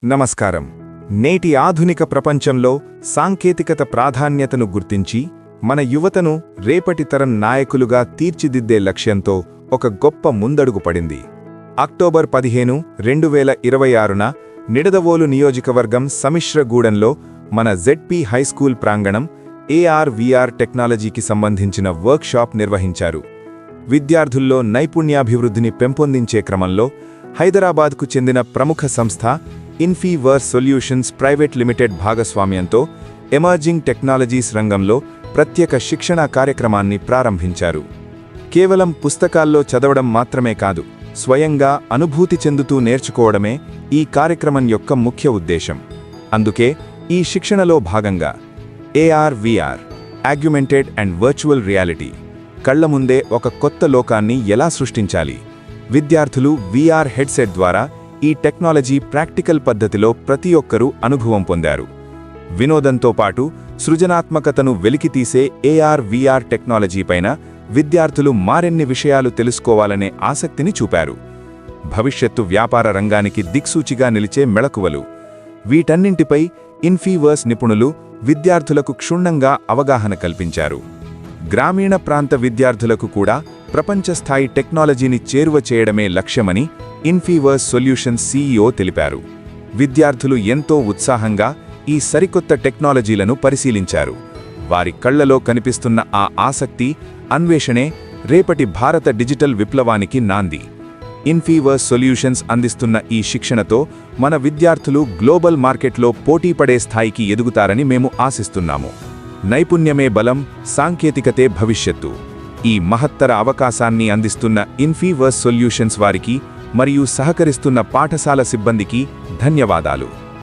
నమస్కారం. నేటి ఆధునిక ప్రపంచంలో సాంకేతికత ప్రాధాన్యతను గుర్తించి మన యువతను రేపటి తరం నాయకులుగా తీర్చిదిద్దే లక్ష్యంతో ఒక గొప్ప ముందడుగు పడింది. అక్టోబర్ 15, 2026న నిడదవోలు నియోజకవర్గం సమిశ్రగూడెంలో మన జెడ్పీ హైస్కూల్ ప్రాంగణం AR/VR టెక్నాలజీకి సంబంధించిన వర్క్షాప్ నిర్వహించారు. విద్యార్థుల్లో నైపుణ్యాభివృద్ధిని పెంపొందించే క్రమంలో హైదరాబాద్కు చెందిన ప్రముఖ సంస్థ ఇన్ఫీవర్స్ సొల్యూషన్స్ ప్రైవేట్ లిమిటెడ్ భాగస్వామ్యంతో ఎమర్జింగ్ టెక్నాలజీస్ రంగంలో ప్రత్యేక శిక్షణా కార్యక్రమాన్ని ప్రారంభించారు. కేవలం పుస్తకాల్లో చదవడం మాత్రమే కాదు, స్వయంగా అనుభూతి చెందుతూ నేర్చుకోవడమే ఈ కార్యక్రమం యొక్క ముఖ్య ఉద్దేశం. అందుకే ఈ శిక్షణలో భాగంగా AR/VR augmented and virtual reality కళ్ల ముందే ఒక కొత్త లోకాన్ని ఎలా సృష్టించాలి, విద్యార్థులు VR హెడ్సెట్ ద్వారా ఈ టెక్నాలజీ ప్రాక్టికల్ పద్ధతిలో ప్రతి ఒక్కరూ అనుభవం పొందారు. వినోదంతో పాటు సృజనాత్మకతను వెలికితీసే AR/VR టెక్నాలజీపైన విద్యార్థులు మరిన్ని విషయాలు తెలుసుకోవాలనే ఆసక్తిని చూపారు. భవిష్యత్తు వ్యాపార రంగానికి దిక్సూచిగా నిలిచే మెళకువలు, వీటన్నింటిపై ఇన్ఫీవర్స్ నిపుణులు విద్యార్థులకు క్షుణ్ణంగా అవగాహన కల్పించారు. గ్రామీణ ప్రాంత విద్యార్థులకు కూడా ప్రపంచ స్థాయి టెక్నాలజీని చేరువ చేయడమే లక్ష్యమని ఇన్ఫీవర్స్ సొల్యూషన్స్ CEO తెలిపారు. విద్యార్థులు ఎంతో ఉత్సాహంగా ఈ సరికొత్త టెక్నాలజీలను పరిశీలించారు. వారి కళ్లలో కనిపిస్తున్న ఆ ఆసక్తి, అన్వేషణే రేపటి భారత డిజిటల్ విప్లవానికి నాంది. ఇన్ఫీవర్స్ సొల్యూషన్స్ అందిస్తున్న ఈ శిక్షణతో మన విద్యార్థులు గ్లోబల్ మార్కెట్లో పోటీపడే స్థాయికి ఎదుగుతారని మేము ఆశిస్తున్నాము. నైపుణ్యమే బలం, సాంకేతికతే భవిష్యత్తు. ఈ మహత్తర అవకాశాన్ని అందిస్తున్న ఇన్ఫీవర్స్ సొల్యూషన్స్ వారికి మరియు సహకరిస్తున్న పాఠశాల సిబ్బందికి ధన్యవాదాలు.